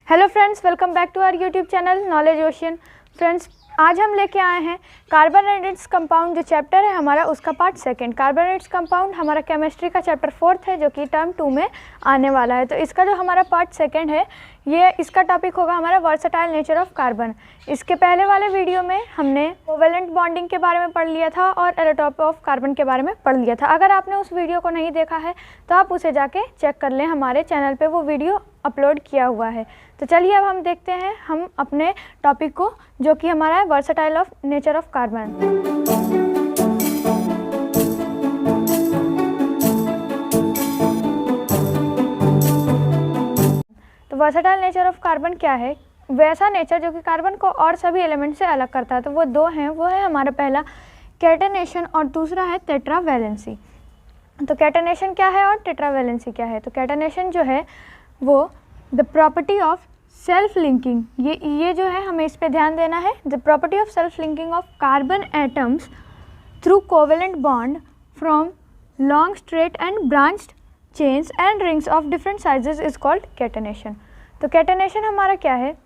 Hello friends, welcome back to our YouTube channel knowledge ocean. Friends, आज हम लेके आए हैं कार्बन एंड इट्स कंपाउंड। जो चैप्टर है हमारा उसका part second. Carbon and its compound हमारा केमिस्ट्री का चैप्टर 4 है जो कि टर्म 2 में आने वाला है। तो इसका जो हमारा पार्ट सेकंड है इसका टॉपिक होगा हमारा वर्सेटाइल नेचर ऑफ कार्बन। इसके पहले वाले वीडियो में हमने कोवेलेंट बॉन्डिंग के बारे में पढ़ लिया था और एलोटोप ऑफ कार्बन के बारे में पढ़ लिया था। अगर आपने उस वीडियो को नहीं देखा है तो आप उसे जाके चेक कर लें, हमारे चैनल पे वो वीडियो अपलोड किया हुआ है। तो चलिए अब हम देखते हैं हम अपने टॉपिक को, जो कि हमारा है versatile of nature of carbon. तो वर्सेटाइल नेचर ऑफ कार्बन क्या है? वैसा नेचर जो कि कार्बन को और सभी एलिमेंट से अलग करता है। तो वो दो हैं, वो है हमारा पहला कैटेनेशन और दूसरा है टेट्रावैलेंसी। तो कैटेनेशन क्या है और टेट्रावैलेंसी क्या है? तो कैटेनेशन जो है वो the property of self linking, ये जो है हमें इस पे ध्यान देना है। The property of self linking of carbon atoms through covalent bond from long straight and branched chains and rings of different sizes is called catenation. तो कैटेनेशन हमारा क्या है?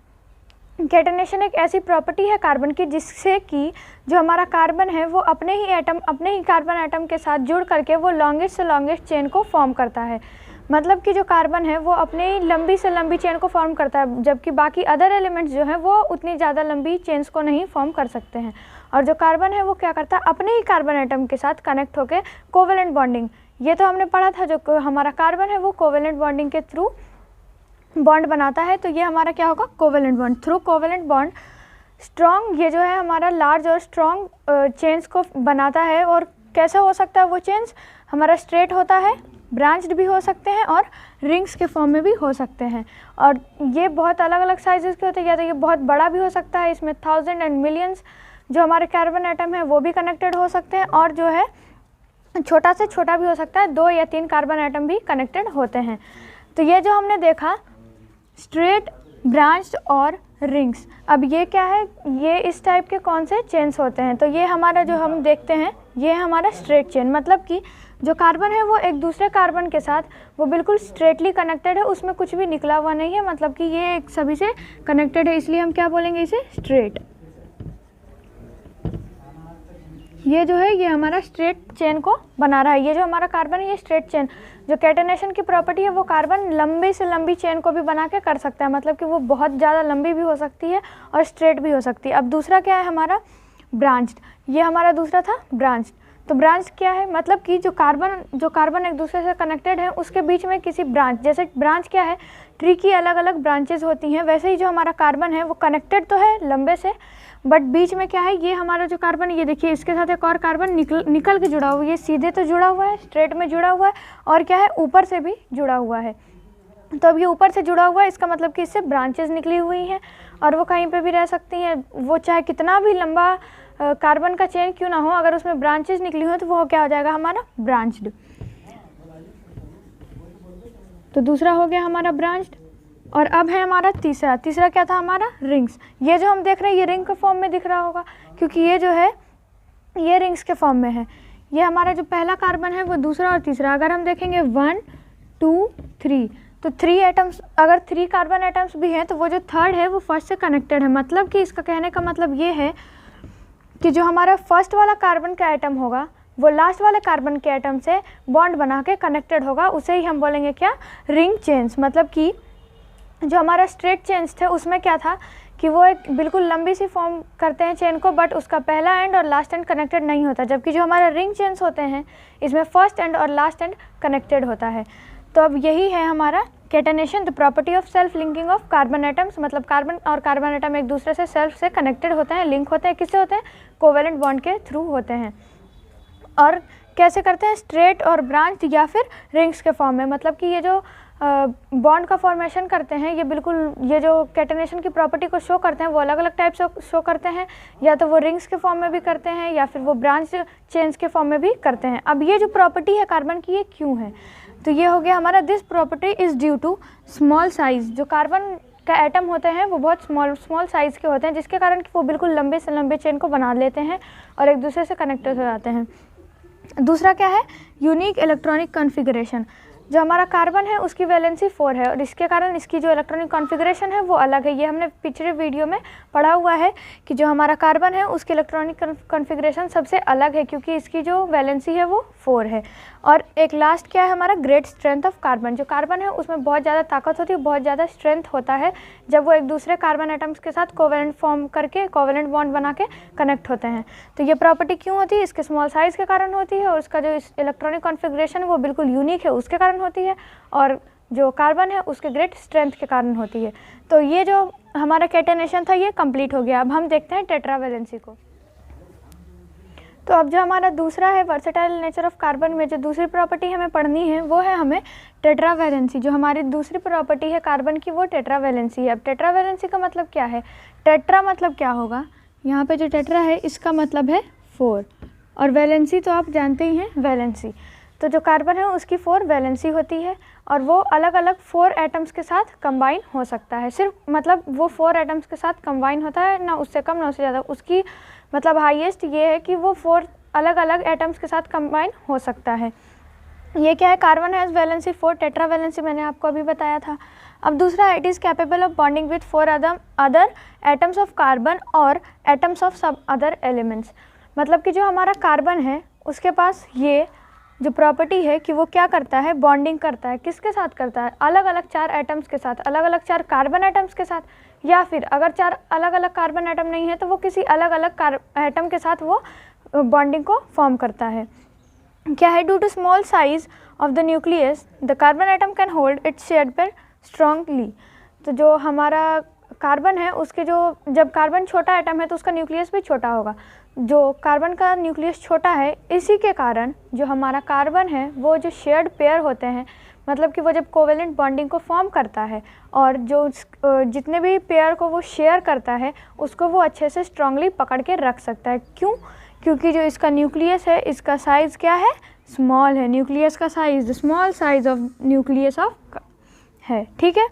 कैटेनेशन एक ऐसी प्रॉपर्टी है कार्बन की जिससे कि जो हमारा कार्बन है वो अपने ही कार्बन एटम के साथ जुड़ करके वो लॉन्गेस्ट से लॉन्गेस्ट चेन को फॉर्म करता है। मतलब कि जो कार्बन है वो अपने ही लंबी से लंबी चेन को फॉर्म करता है, जबकि बाकी अदर एलिमेंट्स जो हैं वो उतनी ज़्यादा लंबी चेन्स को नहीं फॉर्म कर सकते हैं। और जो कार्बन है वो क्या करता है, अपने ही कार्बन एटम के साथ कनेक्ट होकर कोवेलेंट बॉन्डिंग, ये तो हमने पढ़ा था, जो हमारा कार्बन है वो कोवेलेंट बॉन्डिंग के थ्रू बॉन्ड बनाता है। तो ये हमारा क्या होगा? Covalent bond. Through covalent bond strong, ये जो है हमारा लार्ज और स्ट्रॉन्ग चेन्स को बनाता है। और कैसा हो सकता है वो चेन्स? हमारा स्ट्रेट होता है, ब्रांच्ड भी हो सकते हैं और रिंग्स के फॉर्म में भी हो सकते हैं। और ये बहुत अलग अलग साइजेस के होते हैं। या तो ये बहुत बड़ा भी हो सकता है, इसमें 1000 एंड मिलियंस जो हमारे कार्बन एटम है वो भी कनेक्टेड हो सकते हैं। और जो है छोटा से छोटा भी हो सकता है, 2 या 3 कार्बन एटम भी कनेक्टेड होते हैं। तो ये जो हमने देखा स्ट्रेट, ब्रांच्ड और रिंग्स, अब ये क्या है? ये इस टाइप के कौन से चेन्स होते हैं? तो ये हमारा जो हम देखते हैं ये हमारा स्ट्रेट चेन, मतलब कि जो कार्बन है वो एक दूसरे कार्बन के साथ वो बिल्कुल स्ट्रेटली कनेक्टेड है, उसमें कुछ भी निकला हुआ नहीं है, मतलब कि ये एक सभी से कनेक्टेड है, इसलिए हम क्या बोलेंगे इसे? स्ट्रेट। ये जो है ये हमारा स्ट्रेट चेन को बना रहा है। ये जो हमारा कार्बन है ये स्ट्रेट चेन, जो कैटेनेशन की प्रॉपर्टी है वो कार्बन लंबी से लंबी चेन को भी बना के कर सकता है, मतलब कि वो बहुत ज़्यादा लंबी भी हो सकती है और स्ट्रेट भी हो सकती है। अब दूसरा क्या है हमारा? ब्रांच्ड। ये हमारा दूसरा था ब्रांच्ड। तो ब्रांच क्या है? मतलब कि जो कार्बन एक दूसरे से कनेक्टेड है उसके बीच में किसी ब्रांच, जैसे ब्रांच क्या है? ट्री की अलग अलग ब्रांचेज होती हैं, वैसे ही जो हमारा कार्बन है वो कनेक्टेड तो है लंबे से, बट बीच में क्या है? ये हमारा जो कार्बन, ये देखिए इसके साथ एक और कार्बन निकल के जुड़ा हुआ है। ये सीधे तो जुड़ा हुआ है, स्ट्रेट में जुड़ा हुआ है, और क्या है? ऊपर से भी जुड़ा हुआ है। तो अब ये ऊपर से जुड़ा हुआ है, इसका मतलब कि इससे ब्रांचेस निकली हुई हैं और वो कहीं पे भी रह सकती हैं। वो चाहे कितना भी लंबा कार्बन का चेन क्यों ना हो, अगर उसमें ब्रांचेस निकली हो तो वो क्या हो जाएगा? हमारा ब्रांच्ड। तो दूसरा हो गया हमारा ब्रांच्ड। और अब है हमारा तीसरा क्या था हमारा? रिंग्स। ये जो हम देख रहे हैं ये रिंग के फॉर्म में दिख रहा होगा, क्योंकि ये जो है ये रिंग्स के फॉर्म में है। ये हमारा जो पहला कार्बन है वो दूसरा और तीसरा, अगर हम देखेंगे 1 2 3, तो 3 एटम्स, अगर 3 कार्बन एटम्स भी हैं तो वो जो थर्ड है वो फर्स्ट से कनेक्टेड है। मतलब कि इसका कहने का मतलब ये है कि जो हमारा फर्स्ट वाला कार्बन का एटम होगा वो लास्ट वाले कार्बन के एटम से बॉन्ड बना के कनेक्टेड होगा, उसे ही हम बोलेंगे क्या? Ring chains. मतलब कि जो हमारा स्ट्रेट चेन्स थे उसमें क्या था कि वो एक बिल्कुल लंबी सी फॉर्म करते हैं चेन को, बट उसका पहला एंड और लास्ट एंड कनेक्टेड नहीं होता, जबकि जो हमारा रिंग चेन्स होते हैं इसमें फर्स्ट एंड और लास्ट एंड कनेक्टेड होता है। तो अब यही है हमारा catenation, the property of self linking of carbon atoms. मतलब कार्बन और कार्बन एटम एक दूसरे से सेल्फ से कनेक्टेड होते हैं, लिंक होते हैं। किससे होते हैं? कोवेलेंट बॉन्ड के थ्रू होते हैं। और कैसे करते हैं? स्ट्रेट और ब्रांच या फिर रिंग्स के फॉर्म में। मतलब कि ये जो बॉन्ड का फॉर्मेशन करते हैं ये बिल्कुल, ये जो कैटेनेशन की प्रॉपर्टी को शो करते हैं वो अलग अलग टाइप से शो करते हैं, या तो वो रिंग्स के फॉर्म में भी करते हैं या फिर वो ब्रांच चेन्स के फॉर्म में भी करते हैं। अब ये जो प्रॉपर्टी है कार्बन की ये क्यों है? तो ये हो गया हमारा this property is due to small size. जो कार्बन का एटम होते हैं वो बहुत स्मॉल साइज़ के होते हैं, जिसके कारण कि वो बिल्कुल लंबे से लंबे चेन को बना लेते हैं और एक दूसरे से कनेक्टेड हो जाते हैं। दूसरा क्या है? Unique electronic configuration. जो हमारा कार्बन है उसकी वैलेंसी 4 है और इसके कारण इसकी जो इलेक्ट्रॉनिक कॉन्फ़िगरेशन है वो अलग है। ये हमने पिछले वीडियो में पढ़ा हुआ है कि जो हमारा कार्बन है उसकी इलेक्ट्रॉनिक कॉन्फ़िगरेशन सबसे अलग है क्योंकि इसकी जो वैलेंसी है वो 4 है। और एक लास्ट क्या है हमारा ग्रेट स्ट्रेंथ ऑफ कार्बन। जो कार्बन है उसमें बहुत ज़्यादा ताकत होती है, बहुत ज़्यादा स्ट्रेंथ होता है जब वो एक दूसरे कार्बन एटम्स के साथ कोवेलेंट फॉर्म करके कोवेलेंट बॉन्ड बना के कनेक्ट होते हैं। तो ये प्रॉपर्टी क्यों होती है? इसके स्मॉल साइज़ के कारण होती है और उसका जो इलेक्ट्रॉनिक कॉन्फ़िगरेशन है वो बिल्कुल यूनिक है उसके कारण होती है, और जो कार्बन है उसके ग्रेट स्ट्रेंथ के कारण होती है। तो ये जो हमारा कैटेनेशन था ये कंप्लीट हो गया। अब हम देखते हैं टेट्रावैलेंसी को। तो अब जो हमारा दूसरा है वर्सेटाइल नेचर ऑफ कार्बन में जो दूसरी प्रॉपर्टी हमें पढ़नी है वो है हमें टेट्रावैलेंसी। जो हमारी दूसरी प्रॉपर्टी है कार्बन की वो टेट्रावैलेंसी है। अब टेट्रावैलेंसी का मतलब क्या है? टेट्रा मतलब क्या होगा? यहाँ पे जो टेट्रा है इसका मतलब है 4 और वैलेंसी तो आप जानते ही हैं वैलेंसी। तो जो कार्बन है उसकी 4 वैलेंसी होती है और वो अलग अलग 4 एटम्स के साथ कंबाइन हो सकता है। सिर्फ मतलब वो 4 एटम्स के साथ कंबाइन होता है, ना उससे कम ना उससे ज़्यादा। उसकी मतलब हाईएस्ट ये है कि वो 4 अलग अलग एटम्स के साथ कंबाइन हो सकता है। ये क्या है? कार्बन हैज़ वैलेंसी 4, टेट्रावैलेंसी मैंने आपको अभी बताया था। अब दूसरा, it is capable of bonding with 4 other atoms of carbon और एटम्स ऑफ सब अदर एलिमेंट्स। मतलब कि जो हमारा कार्बन है उसके पास ये जो प्रॉपर्टी है कि वो क्या करता है? बॉन्डिंग करता है। किसके साथ करता है? अलग अलग 4 एटम्स के साथ, अलग अलग 4 कार्बन एटम्स के साथ, या फिर अगर 4 अलग अलग कार्बन एटम नहीं है तो वो किसी अलग अलग एटम के साथ वो बॉन्डिंग को फॉर्म करता है। क्या है? Due to small size of the nucleus the carbon atom can hold its share pair strongly. तो जो हमारा कार्बन है उसके जब कार्बन छोटा एटम है तो उसका न्यूक्लियस भी छोटा होगा। जो कार्बन का न्यूक्लियस छोटा है इसी के कारण जो हमारा कार्बन है वो जो शेयर्ड पेयर होते हैं, मतलब कि वो जब कोवेलेंट बॉन्डिंग को फॉर्म करता है और जो जितने भी पेयर को वो शेयर करता है उसको वो अच्छे से स्ट्रांगली पकड़ के रख सकता है। क्यों? क्योंकि जो इसका न्यूक्लियस है इसका साइज़ क्या है? स्मॉल है। न्यूक्लियस का size, small size of nucleus of है, ठीक है।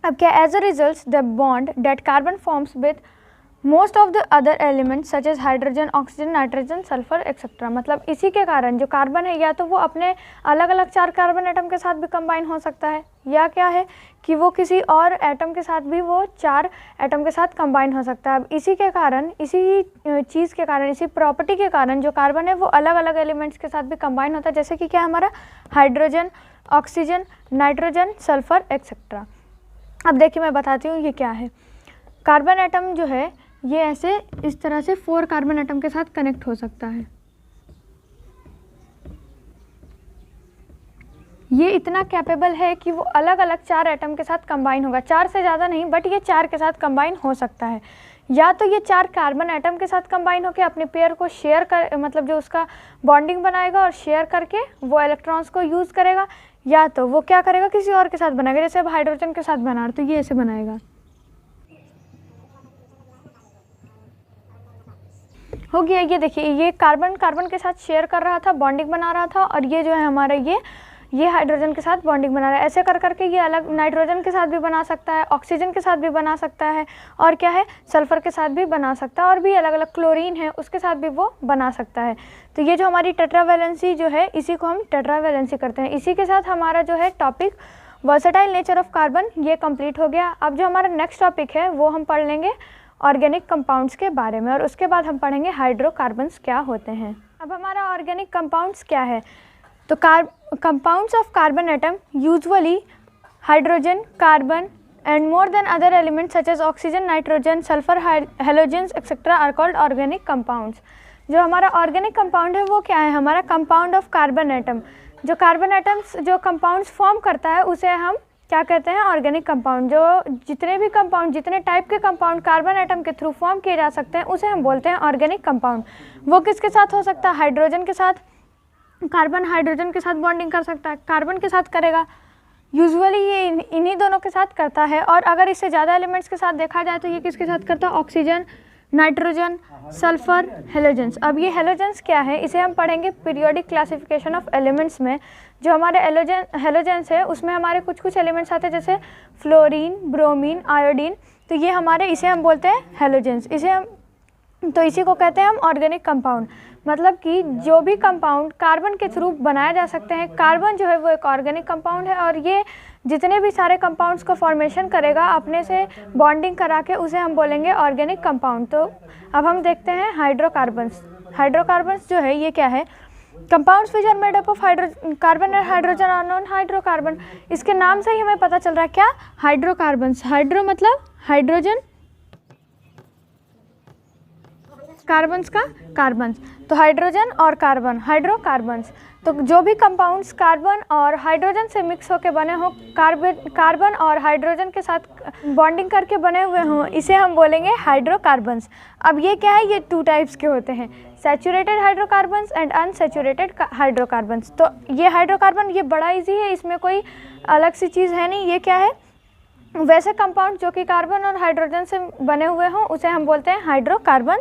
अब क्या? As a result the bond that carbon forms with most of the other elements such as hydrogen, oxygen, nitrogen, sulphur etcetera. मतलब इसी के कारण जो कार्बन है या तो वो अपने अलग अलग 4 कार्बन एटम के साथ भी कंबाइन हो सकता है, या क्या है कि वो किसी और एटम के साथ भी वो 4 एटम के साथ कंबाइन हो सकता है। अब इसी के कारण, इसी चीज़ के कारण, इसी प्रॉपर्टी के कारण जो कार्बन है वो अलग अलग एलिमेंट्स के साथ भी कंबाइन होता है, जैसे कि क्या हमारा hydrogen, oxygen, nitrogen, sulphur etcetera. अब देखिए मैं बताती हूँ ये क्या है। कार्बन एटम जो है ये ऐसे इस तरह से 4 कार्बन एटम के साथ कनेक्ट हो सकता है। ये इतना कैपेबल है कि वो अलग अलग 4 एटम के साथ कंबाइन होगा। 4 से ज़्यादा नहीं, बट ये 4 के साथ कंबाइन हो सकता है। या तो ये 4 कार्बन एटम के साथ कंबाइन होकर अपने पेयर को शेयर कर, मतलब जो उसका बॉन्डिंग बनाएगा और शेयर करके वो इलेक्ट्रॉन्स को यूज़ करेगा, या तो वो क्या करेगा किसी और के साथ बनाएगा। जैसे अब हाइड्रोजन के साथ बना रहे तो ये ऐसे बनाएगा, हो गया। ये देखिए ये कार्बन के साथ शेयर कर रहा था, बॉन्डिंग बना रहा था, और ये जो है हमारा ये हाइड्रोजन के साथ बॉन्डिंग बना रहा है। ऐसे कर करके ये अलग नाइट्रोजन के साथ भी बना सकता है, ऑक्सीजन के साथ भी बना सकता है, और क्या है सल्फर के साथ भी बना सकता है, और भी अलग अलग क्लोरीन है उसके साथ भी वो बना सकता है। तो ये जो हमारी टेट्रावैलेंसी जो है इसी को हम टेट्रावैलेंसी करते हैं। इसी के साथ हमारा जो है topic versatile nature of carbon ये कंप्लीट हो गया। अब जो हमारा नेक्स्ट टॉपिक है वो हम पढ़ लेंगे ऑर्गेनिक कंपाउंड्स के बारे में, और उसके बाद हम पढ़ेंगे हाइड्रोकार्बन्स क्या होते हैं। अब हमारा ऑर्गेनिक कंपाउंड्स क्या है? तो compounds of carbon atom usually hydrogen, carbon and more than other elements such as oxygen, nitrogen, sulphur, halogens etcetera are called organic compounds. जो हमारा ऑर्गेनिक कंपाउंड है वो क्या है? हमारा कंपाउंड ऑफ कार्बन एटम। जो कार्बन एटम्स जो compounds form करता है उसे हम क्या कहते हैं? Organic compound. जो जितने भी कंपाउंड, जितने टाइप के कंपाउंड कार्बन एटम के थ्रू फॉर्म किए जा सकते हैं उसे हम बोलते हैं ऑर्गेनिक कंपाउंड। वो किसके साथ हो सकता है? हाइड्रोजन के साथ। कार्बन हाइड्रोजन के साथ बॉन्डिंग कर सकता है, कार्बन के साथ करेगा। यूजुअली ये इन्हीं दोनों के साथ करता है, और अगर इससे ज़्यादा एलिमेंट्स के साथ देखा जाए तो ये किसके साथ करता है? Oxygen, nitrogen, sulphur, halogens. अब ये हेलोजेंस क्या है इसे हम पढ़ेंगे पीरियोडिक क्लासिफिकेशन ऑफ एलिमेंट्स में। जो हमारे हेलोजेंस है उसमें हमारे कुछ एलिमेंट्स आते हैं जैसे फ्लोरीन, ब्रोमीन, आयोडीन। तो ये हमारे इसे हम बोलते हैं हेलोजेंस। इसे हम तो इसी को कहते हैं हम ऑर्गेनिक कंपाउंड। मतलब कि जो भी कंपाउंड कार्बन के थ्रू बनाए जा सकते हैं, कार्बन जो है वो एक ऑर्गेनिक कंपाउंड है, और ये जितने भी सारे कंपाउंड्स को फॉर्मेशन करेगा अपने से बॉन्डिंग करा के, उसे हम बोलेंगे ऑर्गेनिक कंपाउंड। तो अब हम देखते हैं हाइड्रोकार्बन्स। हाइड्रोकार्बन्स जो है ये क्या है? Compounds which are made up of carbon and hydrogen और नॉन हाइड्रोकार्बन। इसके नाम से ही हमें पता चल रहा है क्या? हाइड्रोकार्बन्स। हाइड्रो मतलब हाइड्रोजन, कार्बन्स का कार्बन्स, तो हाइड्रोजन और कार्बन, हाइड्रोकार्बन्स। तो जो भी कंपाउंड्स कार्बन और हाइड्रोजन से मिक्स होकर बने हों, कार्बन और हाइड्रोजन के साथ बॉन्डिंग करके बने हुए हों, इसे हम बोलेंगे हाइड्रोकार्बन्स। अब ये क्या है? ये 2 टाइप्स के होते हैं, saturated hydrocarbons and unsaturated hydrocarbons. तो ये हाइड्रोकार्बन ये बड़ा इजी है, इसमें कोई अलग सी चीज़ है नहीं। ये क्या है? वैसे कंपाउंड जो कि कार्बन और हाइड्रोजन से बने हुए हों उसे हम बोलते हैं हाइड्रोकार्बन।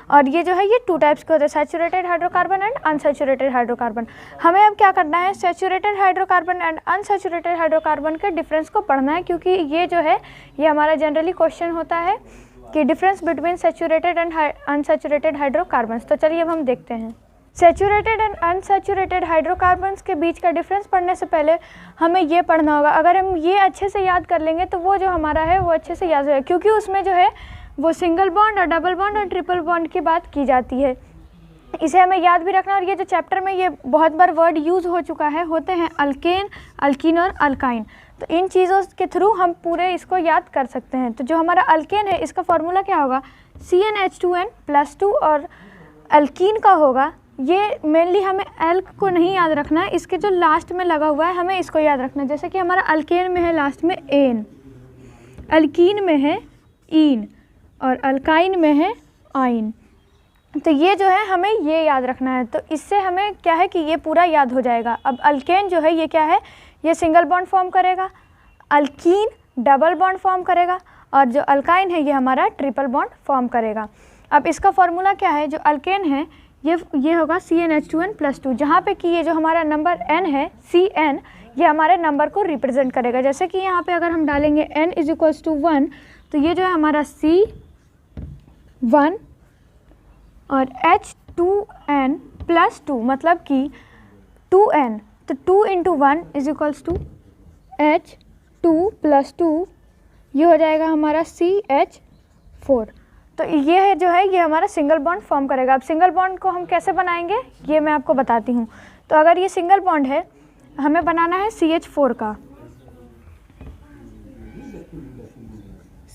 और ये जो है ये 2 टाइप्स के होते हैं, saturated hydrocarbon and unsaturated hydrocarbon. हमें अब क्या करना है? Saturated hydrocarbon and unsaturated hydrocarbon के डिफरेंस को पढ़ना है, क्योंकि ये जो है ये हमारा जनरली क्वेश्चन होता है कि difference between saturated and unsaturated hydrocarbons. तो चलिए अब हम देखते हैं। सैचुरेटेड एंड अनसैचुरेटेड हाइड्रोकार्बन्स के बीच का डिफरेंस पढ़ने से पहले हमें ये पढ़ना होगा। अगर हम ये अच्छे से याद कर लेंगे तो वो जो हमारा है वो अच्छे से याद हो जाएगा, क्योंकि उसमें जो है वो सिंगल बॉन्ड और डबल बॉन्ड और ट्रिपल बॉन्ड की बात की जाती है। इसे हमें याद भी रखना। और ये जो चैप्टर में ये बहुत बार वर्ड यूज़ हो चुका है, होते हैं अल्केन, अल्कीन और अल्काइन। तो इन चीज़ों के थ्रू हम पूरे इसको याद कर सकते हैं। तो जो हमारा अल्केन है इसका फॉर्मूला क्या होगा? CnH2n+2। और अल्कीन का होगा, ये मेनली हमें एल्क को नहीं याद रखना है, इसके जो लास्ट में लगा हुआ है हमें इसको याद रखना है। जैसे कि हमारा अल्केन में है लास्ट में एन, अल्कीन में है ईन और अल्काइन में है आइन। तो ये जो है हमें ये याद रखना है। तो इससे हमें क्या है कि ये पूरा याद हो जाएगा। अब अल्केन जो है ये क्या है? ये सिंगल बॉन्ड फॉर्म करेगा, अल्कीन डबल बॉन्ड फॉर्म करेगा, और जो अल्काइन है ये हमारा ट्रिपल बॉन्ड फॉर्म करेगा। अब इसका फॉर्मूला क्या है? जो अल्केन है ये होगा CnH2n+2, जहाँ पे कि ये जो हमारा नंबर n है Cn, ये हमारे नंबर को रिप्रेजेंट करेगा। जैसे कि यहाँ पे अगर हम डालेंगे n = 1, तो ये जो है हमारा C1 और H2n+2 मतलब कि 2n, तो 2 × 1 = H2 + 2, ये हो जाएगा हमारा CH4। तो ये है जो है ये हमारा सिंगल बॉन्ड फॉर्म करेगा। अब सिंगल बॉन्ड को हम कैसे बनाएंगे ये मैं आपको बताती हूँ। तो अगर ये सिंगल बॉन्ड है, हमें बनाना है CH4 का,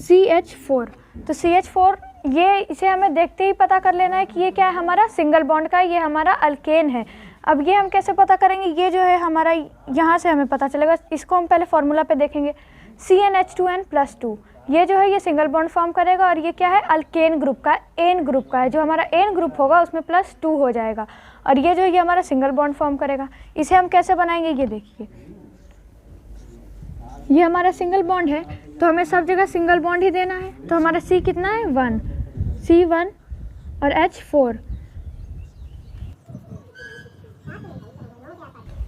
CH4। तो CH4 ये इसे हमें देखते ही पता कर लेना है कि ये क्या है? हमारा सिंगल बॉन्ड का, ये हमारा अल्केन है। अब ये हम कैसे पता करेंगे? ये जो है हमारा यहाँ से हमें पता चलेगा। इसको हम पहले फॉर्मूला पे देखेंगे। CnH2n+2 ये जो है ये सिंगल बॉन्ड फॉर्म करेगा, और ये क्या है? अल्केन ग्रुप का, एन ग्रुप का है। जो हमारा एन ग्रुप होगा उसमें +2 हो जाएगा, और ये जो है ये हमारा सिंगल बॉन्ड फॉर्म करेगा। इसे हम कैसे बनाएंगे ये देखिए। ये हमारा सिंगल बॉन्ड है, तो हमें सब जगह सिंगल बॉन्ड ही देना है। तो हमारा C कितना है? 1, C1 और H4,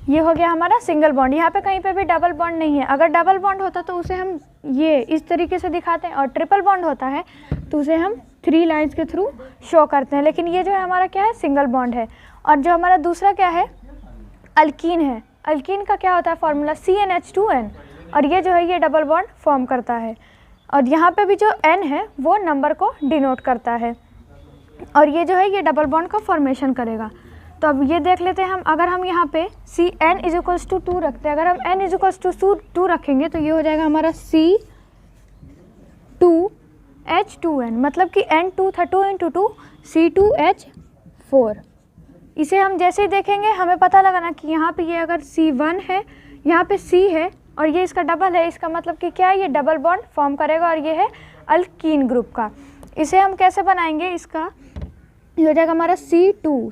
ये हो गया हमारा सिंगल बॉन्ड। यहाँ पे कहीं पे भी डबल बॉन्ड नहीं है। अगर डबल बॉन्ड होता तो उसे हम ये इस तरीके से दिखाते हैं, और ट्रिपल बॉन्ड होता है तो उसे हम 3 लाइंस के थ्रू शो करते हैं। लेकिन ये जो है हमारा क्या है? सिंगल बॉन्ड है। और जो हमारा दूसरा क्या है? अल्कीन है। अल्कीन का क्या होता है फॉर्मूला? CnH2n, और ये जो है ये डबल बॉन्ड फॉर्म करता है। और यहाँ पे भी जो n है वो नंबर को डिनोट करता है, और ये जो है ये डबल बॉन्ड का फॉर्मेशन करेगा। तो अब ये देख लेते हैं हम। अगर हम यहाँ पे Cn = 2 रखते हैं, अगर हम n = 2 रखेंगे तो ये हो जाएगा हमारा C2H2n, मतलब कि n2 था, 2 × 2 C2H4। इसे हम जैसे ही देखेंगे हमें पता लगाना कि यहाँ पे ये अगर C1 है, यहाँ पे C है और ये इसका डबल है, इसका मतलब कि क्या है? ये डबल बॉन्ड फॉर्म करेगा, और ये है अल्कीन ग्रुप का। इसे हम कैसे बनाएंगे? इसका ये हो जाएगा हमारा C2,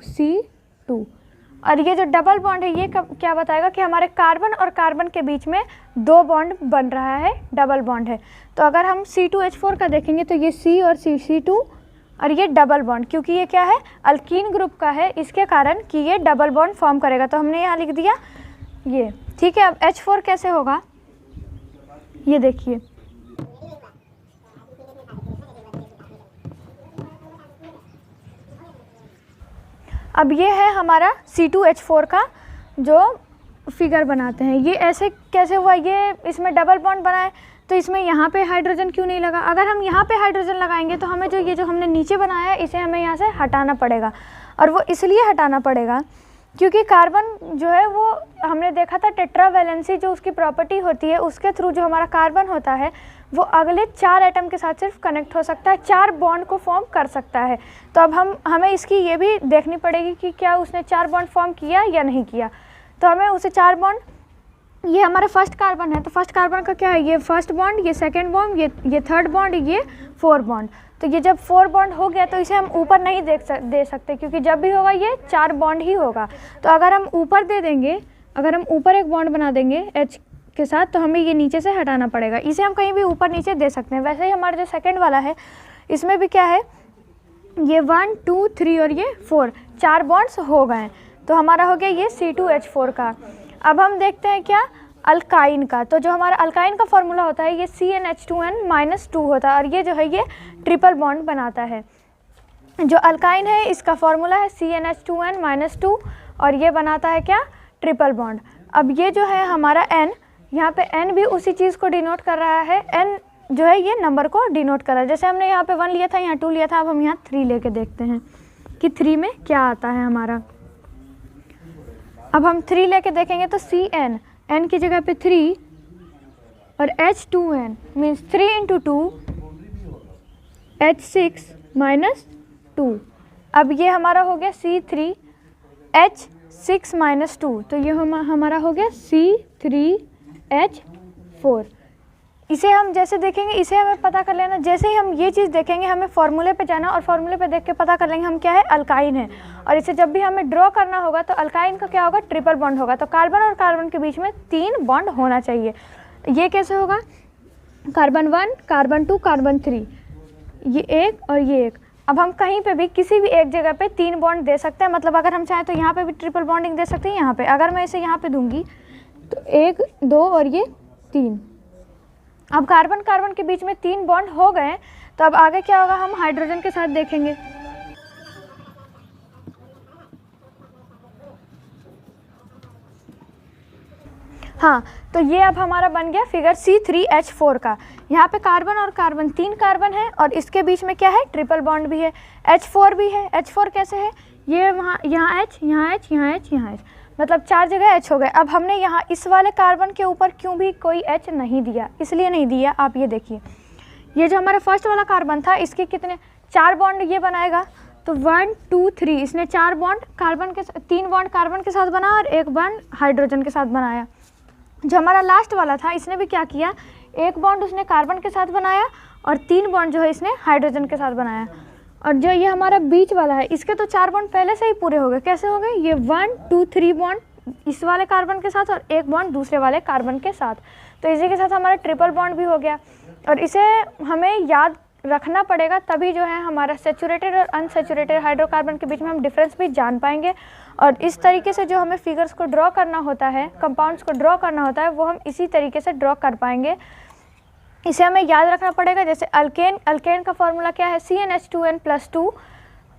और ये जो डबल बॉन्ड है ये क्या बताएगा कि हमारे कार्बन और कार्बन के बीच में 2 बॉन्ड बन रहा है, डबल बॉन्ड है। तो अगर हम C2H4 का देखेंगे तो ये C और C2 और ये डबल बॉन्ड, क्योंकि ये क्या है? अल्कीन ग्रुप का है, इसके कारण कि ये डबल बॉन्ड फॉर्म करेगा। तो हमने यहाँ लिख दिया ये, ठीक है। अब H4 कैसे होगा ये देखिए। अब ये है हमारा C2H4 का जो फिगर बनाते हैं। ये ऐसे कैसे हुआ, ये इसमें डबल बॉन्ड बना है तो इसमें यहाँ पे हाइड्रोजन क्यों नहीं लगा? अगर हम यहाँ पे हाइड्रोजन लगाएंगे तो हमें ये जो हमने नीचे बनाया है इसे हमें यहाँ से हटाना पड़ेगा। और वो इसलिए हटाना पड़ेगा क्योंकि कार्बन जो है वो हमने देखा था टेट्रावैलेंसी जो उसकी प्रॉपर्टी होती है उसके थ्रू जो हमारा कार्बन होता है वो अगले 4 एटम के साथ सिर्फ कनेक्ट हो सकता है, 4 बॉन्ड को फॉर्म कर सकता है। तो अब हमें इसकी ये भी देखनी पड़ेगी कि क्या उसने 4 बॉन्ड फॉर्म किया या नहीं किया। तो हमें उसे 4 बॉन्ड, ये हमारा फर्स्ट कार्बन है तो फर्स्ट कार्बन का क्या है, ये फर्स्ट बॉन्ड, ये सेकेंड बॉन्ड, ये थर्ड बॉन्ड, ये 4 बॉन्ड। तो ये जब 4 बॉन्ड हो गया तो इसे हम ऊपर नहीं दे सकते क्योंकि जब भी होगा ये 4 बॉन्ड ही होगा। तो अगर हम ऊपर दे देंगे, अगर हम ऊपर एक बॉन्ड बना देंगे H के साथ तो हमें ये नीचे से हटाना पड़ेगा। इसे हम कहीं भी ऊपर नीचे दे सकते हैं। वैसे ही हमारा जो सेकंड वाला है इसमें भी क्या है, ये 1 2 3 और ये 4 बॉन्ड्स हो गए। तो हमारा हो गया ये C2H4 का। अब हम देखते हैं क्या, अल्काइन का। तो जो हमारा अल्काइन का फॉर्मूला होता है ये CnH2n-2 होता है और ये जो है ये ट्रिपल बॉन्ड बनाता है। जो अल्काइन है इसका फॉर्मूला है CnH2n-2 और ये बनाता है क्या, ट्रिपल बॉन्ड। अब ये जो है हमारा N, यहाँ पे N भी उसी चीज़ को डिनोट कर रहा है। N जो है ये नंबर को डिनोट कर रहा है। जैसे हमने यहाँ पे 1 लिया था, यहाँ 2 लिया था, अब हम यहाँ 3 लेके देखते हैं कि 3 में क्या आता है हमारा। अब हम 3 लेके देखेंगे तो Cn, N की जगह पे 3 और H2n मीन्स 3 × 2 H6 - 2। अब ये हमारा हो गया C3H6 - 2। तो ये हमारा हो गया C3H4। इसे हम जैसे देखेंगे, इसे हमें पता कर लेना, जैसे ही हम ये चीज़ देखेंगे हमें फॉर्मूले पे जाना और फॉर्मूले पे देख के पता कर लेंगे हम क्या है, अल्काइन है। और इसे जब भी हमें ड्रॉ करना होगा तो अल्काइन का क्या होगा, ट्रिपल बॉन्ड होगा। तो कार्बन और कार्बन के बीच में 3 बॉन्ड होना चाहिए। ये कैसे होगा, कार्बन 1 कार्बन 2 कार्बन 3, ये एक और ये एक। अब हम कहीं पे भी किसी भी एक जगह पे 3 बॉन्ड दे सकते हैं। मतलब अगर हम चाहें तो यहाँ पे भी ट्रिपल बॉन्डिंग दे सकते हैं। यहाँ पे अगर मैं इसे यहाँ पे दूंगी तो 1 2 और ये 3। अब कार्बन कार्बन के बीच में 3 बॉन्ड हो गए। तो अब आगे क्या होगा, हम हाइड्रोजन के साथ देखेंगे। हाँ, तो ये अब हमारा बन गया फिगर C3H4 का। यहाँ पे कार्बन और कार्बन 3 कार्बन है और इसके बीच में क्या है, ट्रिपल बॉन्ड भी है। H4 भी है। H4 कैसे है, ये वहाँ यहाँ H यहाँ H यहाँ H यहाँ H, मतलब 4 जगह H हो गए। अब हमने यहाँ इस वाले कार्बन के ऊपर क्यों भी कोई H नहीं दिया, इसलिए नहीं दिया, आप ये देखिए। ये जो हमारा फर्स्ट वाला कार्बन था इसके कितने 4 बॉन्ड ये बनाएगा। तो 1 2 3 इसने 4 बॉन्ड कार्बन के, 3 बॉन्ड कार्बन के साथ बना और 1 बॉन्ड हाइड्रोजन के साथ बनाया। जो हमारा लास्ट वाला था इसने भी क्या किया, 1 बॉन्ड उसने कार्बन के साथ बनाया और 3 बॉन्ड जो है इसने हाइड्रोजन के साथ बनाया। और जो ये हमारा बीच वाला है इसके तो 4 बॉन्ड पहले से ही पूरे हो गए। कैसे हो गए, ये 1 2 3 बॉन्ड इस वाले कार्बन के साथ और 1 बॉन्ड दूसरे वाले कार्बन के साथ। तो इसी के साथ हमारा ट्रिपल बॉन्ड भी हो गया। और इसे हमें याद रखना पड़ेगा, तभी जो है हमारा सेचुरेटेड और अनसेचुरेटेड हाइड्रोकार्बन के बीच में हम डिफरेंस भी जान पाएंगे। और इस तरीके से जो हमें फिगर्स को ड्रॉ करना होता है, कंपाउंड्स को ड्रॉ करना होता है, वो हम इसी तरीके से ड्रॉ कर पाएंगे। इसे हमें याद रखना पड़ेगा। जैसे अल्केन, अल्केन का फॉर्मूला क्या है, CnH2n+2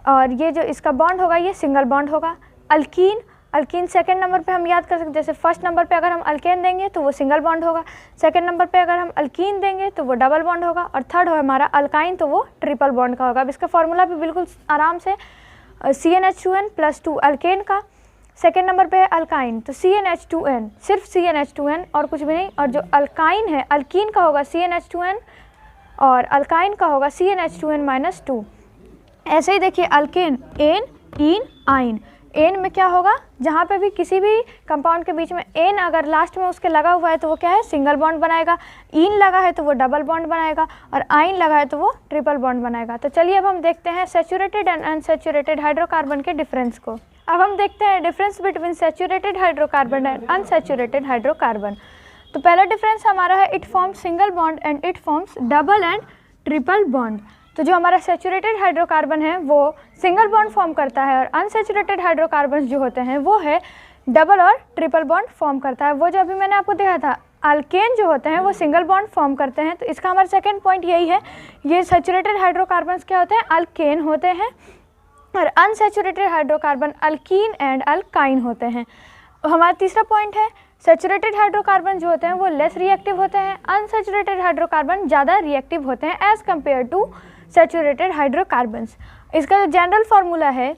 और ये जो इसका बॉन्ड होगा ये सिंगल बॉन्ड होगा। अल्कीन, अल्कीन सेकंड नंबर पे हम याद कर सकते हैं। जैसे फर्स्ट नंबर पे अगर हम अल्केन देंगे तो वो सिंगल बॉन्ड होगा, सेकंड नंबर पे अगर हम अल्कीन देंगे तो वो डबल बॉन्ड होगा और थर्ड हो हमारा अल्काइन तो वो ट्रिपल बॉन्ड का होगा। अब इसका फॉर्मूला भी बिल्कुल आराम से, CnH2n+2 अल्केन का, सेकेंड नंबर पे है अल्काइन तो CnH2n, सिर्फ CnH2n और कुछ भी नहीं। और जो अल्काइन है, अल्कीन का होगा CnH2n और अल्काइन का होगा CnH2n-2। ऐसे ही देखिए अल्केन, एन इन आइन, एन में क्या होगा, जहाँ पे भी किसी भी कंपाउंड के बीच में एन अगर लास्ट में उसके लगा हुआ है तो वो क्या है, सिंगल बॉन्ड बनाएगा। इन लगा है तो वो डबल बॉन्ड बनाएगा और आइन लगा है तो वो ट्रिपल बॉन्ड बनाएगा। तो चलिए अब हम देखते हैं सेचुरेटेड एंड अनसेचुरेटेड हाइड्रोकार्बन के डिफरेंस को। अब हम देखते हैं difference between saturated hydrocarbon and unsaturated hydrocarbon. तो पहला डिफरेंस हमारा है, it forms single bond and it forms double and triple bond. तो जो हमारा सेचुरेटेड हाइड्रोकार्बन है वो सिंगल बॉन्ड फॉर्म करता है और अनसेचुरेटेड हाइड्रोकार्बन जो होते हैं वो है डबल और ट्रिपल बॉन्ड फॉर्म करता है। वो जो अभी मैंने आपको देखा था, अल्केन जो होते हैं वो सिंगल बॉन्ड फॉर्म करते हैं। तो इसका हमारा सेकंड पॉइंट यही है, ये सेचुरेटेड हाइड्रोकार्बन्स क्या होते हैं, अल्केन होते हैं, और unsaturated hydrocarbon alkyne and alkyne होते हैं। हमारा तीसरा पॉइंट है सैचुरेटेड हाइड्रोकार्बन जो होते हैं वो लेस रिएक्टिव होते हैं, अनसैचुरेटेड हाइड्रोकार्बन ज़्यादा रिएक्टिव होते हैं as compare to saturated hydrocarbons. इसका जो जनरल फार्मूला है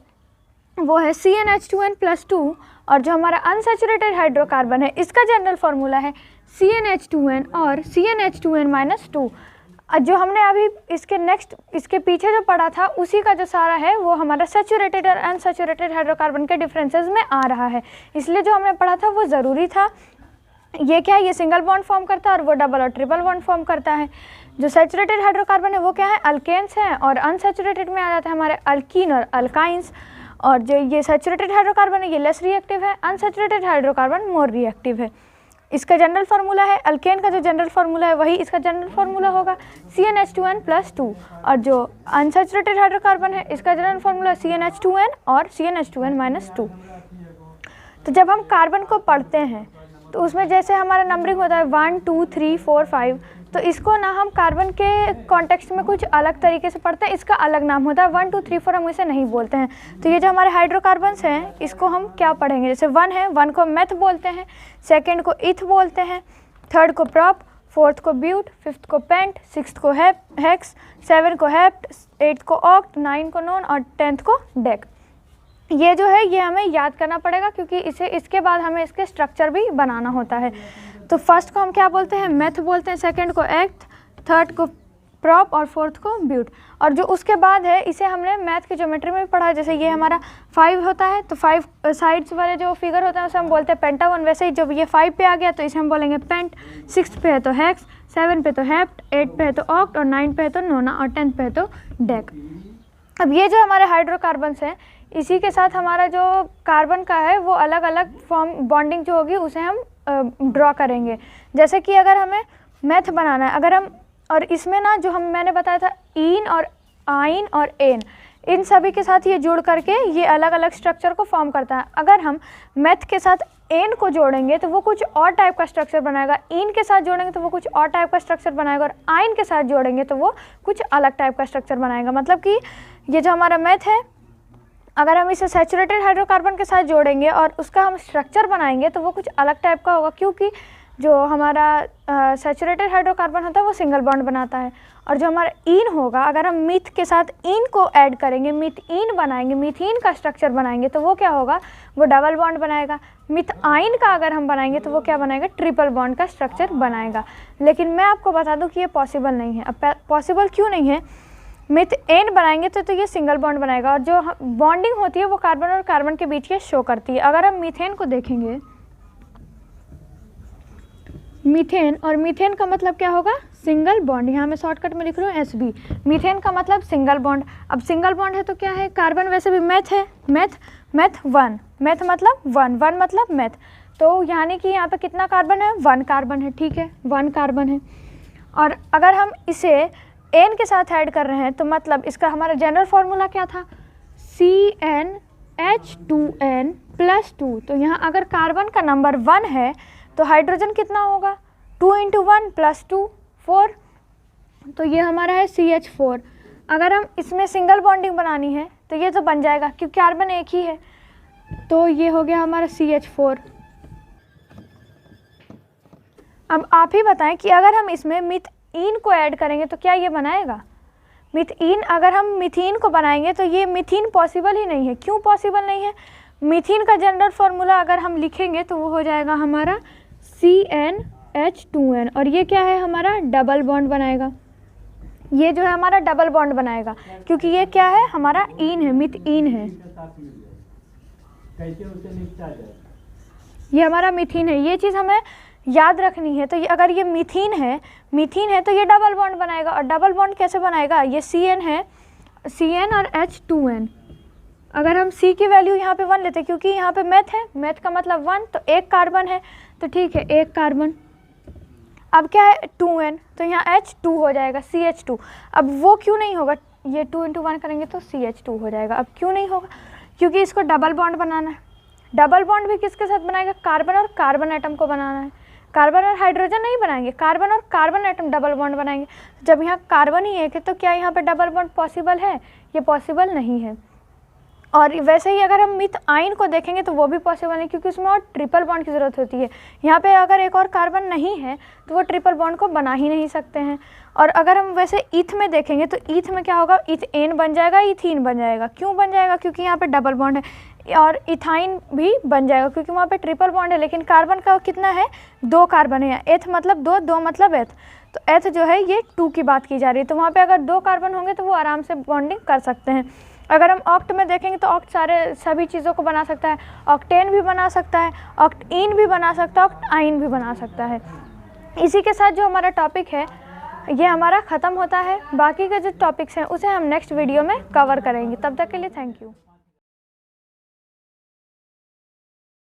वो है CnH2n+2 और जो हमारा अनसैचुरेटेड हाइड्रोकार्बन है इसका जनरल फार्मूला है CnH2n और CnH2n-2। जो हमने अभी इसके पीछे जो पढ़ा था उसी का जो सारा है वो हमारा सैचुरेटेड और अनसैचुरेटेड हाइड्रोकार्बन के डिफरेंसेस में आ रहा है, इसलिए जो हमने पढ़ा था वो ज़रूरी था। ये क्या है, ये सिंगल बॉन्ड फॉर्म करता है और वो डबल और ट्रिपल बॉन्ड फॉर्म करता है। जो सैचुरेटेड हाइड्रोकार्बन है वो क्या है, अल्केन्स हैं, और अनसैचुरेटेड में आ जाता है हमारे अल्कीन और अल्काइंस। और जो ये सैचुरेटेड हाइड्रोकार्बन है ये लेस रिएक्टिव है, अनसैचुरेटेड हाइड्रोकार्बन मोर रिएक्टिव है। इसका जनरल फार्मूला है, अल्केन का जो जनरल फार्मूला है वही इसका जनरल फार्मूला होगा CnH2n+2, और जो अनसैचुरेटेड हाइड्रोकार्बन है इसका जनरल फार्मूला CnH2n और CnH2n-2। तो जब हम कार्बन को पढ़ते हैं तो उसमें जैसे हमारा नंबरिंग होता है 1 2 3 4 5, तो इसको ना हम कार्बन के कॉन्टेक्स्ट में कुछ अलग तरीके से पढ़ते हैं, इसका अलग नाम होता है। 1 2 3 4 हम इसे नहीं बोलते हैं। तो ये जो हमारे हाइड्रोकार्बन्स हैं इसको हम क्या पढ़ेंगे, जैसे 1 है, 1 को मेथ बोलते हैं, सेकंड को इथ बोलते हैं, थर्ड को प्रॉप, फोर्थ को ब्यूट, फिफ्थ को पेंट, सिक्स्थ को हेक्स, 7 को हेप्ट, 8 को ऑक्ट, 9 को नॉन और 10th को डेक। ये जो है ये हमें याद करना पड़ेगा क्योंकि इसके बाद हमें इसके स्ट्रक्चर भी बनाना होता है। तो फर्स्ट को हम क्या बोलते हैं, मेथ बोलते हैं, सेकंड को एक्ट, थर्ड को प्रॉप और फोर्थ को ब्यूट। और जो उसके बाद है इसे हमने मैथ की ज्योमेट्री में भी पढ़ा, जैसे ये हमारा 5 होता है तो 5 साइड्स वाले जो फिगर होता है उसे हम बोलते हैं पेंटागन। वैसे ही जब ये 5 पे आ गया तो इसे हम बोलेंगे पेंट, 6 पे है तो हेक्स, 7 पे तो हेप्ट, 8 पे है तो ऑक्ट और 9 पे है तो नोना और 10 पे है तो डेक। अब ये जो हमारे हाइड्रोकार्बन्स हैं इसी के साथ हमारा जो कार्बन का है वो अलग अलग फॉर्म बॉन्डिंग जो होगी उसे हम ड्रॉ करेंगे। जैसे कि अगर हमें मैथ बनाना है, अगर हम और इसमें ना जो मैंने बताया था ईन और आइन और एन, इन सभी के साथ ये जुड़ करके ये अलग अलग स्ट्रक्चर को फॉर्म करता है। अगर हम मैथ के साथ एन को जोड़ेंगे तो वो कुछ और टाइप का स्ट्रक्चर बनाएगा, ईन के साथ जोड़ेंगे तो वो कुछ और टाइप का स्ट्रक्चर बनाएगा, और आइन के साथ जोड़ेंगे तो वो कुछ अलग टाइप का स्ट्रक्चर बनाएगा। मतलब कि ये जो हमारा मैथ है अगर हम इसे सैचुरेटेड हाइड्रोकार्बन के साथ जोड़ेंगे और उसका हम स्ट्रक्चर बनाएंगे तो वो कुछ अलग टाइप का होगा, क्योंकि जो हमारा सैचुरेटेड हाइड्रोकार्बन होता है वो सिंगल बॉन्ड बनाता है, और जो हमारा ईन होगा अगर हम मीथ के साथ ईन को ऐड करेंगे, मीथीन बनाएंगे, मीथीन का स्ट्रक्चर बनाएंगे तो वो क्या होगा, वो डबल बॉन्ड बनाएगा। मिथाइन का अगर हम बनाएंगे तो वो क्या बनाएगा, ट्रिपल बॉन्ड का स्ट्रक्चर बनाएगा। लेकिन मैं आपको बता दूँ कि ये पॉसिबल नहीं है। अब पॉसिबल क्यों नहीं है, मीथेन बनाएंगे तो ये सिंगल बॉन्ड बनाएगा, और जो बॉन्डिंग होती है वो कार्बन और कार्बन के बीच ये शो करती है। अगर हम मीथेन को देखेंगे, मीथेन, और मीथेन का मतलब क्या होगा, सिंगल बॉन्ड। यहाँ मैं शॉर्टकट में लिख रही हूँ SB। मीथेन का मतलब सिंगल बॉन्ड। अब सिंगल बॉन्ड है तो क्या है, कार्बन वैसे भी मैथ है, मैथ 1, मैथ मतलब 1 मतलब मैथ, तो यानी कि यहाँ पे कितना कार्बन है, 1 कार्बन है। ठीक है, 1 कार्बन है। और अगर हम इसे एन के साथ ऐड कर रहे हैं तो मतलब इसका हमारा जनरल फार्मूला क्या था, CnH2n+2। तो यहाँ अगर कार्बन का नंबर 1 है तो हाइड्रोजन कितना होगा, 2 × 1 + 2 4, तो ये हमारा है CH4। अगर हम इसमें सिंगल बॉन्डिंग बनानी है तो ये तो बन जाएगा क्योंकि कार्बन एक ही है, तो ये हो गया हमारा CH4। अब आप ही बताएं कि अगर हम इसमें मीथीन को ऐड करेंगे तो क्या ये बनाएगा, मीथीन। अगर हम मीथीन को बनाएंगे तो ये मीथीन पॉसिबल ही नहीं है। क्यों पॉसिबल नहीं है, मीथीन का जनरल फार्मूला अगर हम लिखेंगे तो वो हो जाएगा हमारा CnH2n, और ये क्या है हमारा डबल बॉन्ड बनाएगा। ये जो है हमारा डबल बॉन्ड बनाएगा क्योंकि ये क्या है हमारा ईन है, मीथीन है, ये हमारा मीथीन है। ये चीज़ हमें याद रखनी है। तो ये अगर ये मीथीन है तो ये डबल बॉन्ड बनाएगा, और डबल बॉन्ड कैसे बनाएगा, ये Cn है, Cn और H2n। अगर हम C की वैल्यू यहाँ पे 1 लेते हैं क्योंकि यहाँ पे मैथ है, मैथ का मतलब 1, तो एक कार्बन है तो ठीक है, एक कार्बन। अब क्या है 2n, तो यहाँ H2 हो जाएगा, CH2। अब वो क्यों नहीं होगा, ये 2 × 1 करेंगे तो CH2 हो जाएगा। अब क्यों नहीं होगा, क्योंकि इसको डबल बॉन्ड बनाना है। डबल बॉन्ड भी किसके साथ बनाएगा, कार्बन और कार्बन एटम को बनाना है। कार्बन और हाइड्रोजन नहीं बनाएंगे, कार्बन और कार्बन एटम डबल बॉन्ड बनाएंगे। जब यहाँ कार्बन ही एक है तो क्या यहाँ पे डबल बॉन्ड पॉसिबल है, ये पॉसिबल नहीं है। और वैसे ही अगर हम मिथाइन को देखेंगे तो वो भी पॉसिबल है, क्योंकि उसमें और ट्रिपल बॉन्ड की ज़रूरत होती है। यहाँ पे अगर एक और कार्बन नहीं है तो वो ट्रिपल बॉन्ड को बना ही नहीं सकते हैं। और अगर हम वैसे ईथ में देखेंगे तो ईथ में क्या होगा, इथेन बन जाएगा, इथीन बन जाएगा। क्यों बन जाएगा? क्योंकि यहाँ पे डबल बॉन्ड है। और इथाइन भी बन जाएगा क्योंकि वहाँ पे ट्रिपल बॉन्ड है, लेकिन कार्बन का कितना है, 2 कार्बन है। एथ मतलब 2, 2 मतलब एथ, तो एथ जो है ये 2 की बात की जा रही है। तो वहाँ पे अगर 2 कार्बन होंगे तो वो आराम से बॉन्डिंग कर सकते हैं। अगर हम ऑक्ट में देखेंगे तो ऑक्ट सभी चीज़ों को बना सकता है। ऑक्टेन भी बना सकता है, ऑक्टइन भी बना सकता है, ऑक्टाइन भी बना सकता है। इसी के साथ जो हमारा टॉपिक है ये हमारा ख़त्म होता है। बाकी के जो टॉपिक्स हैं उसे हम नेक्स्ट वीडियो में कवर करेंगे। तब तक के लिए थैंक यू।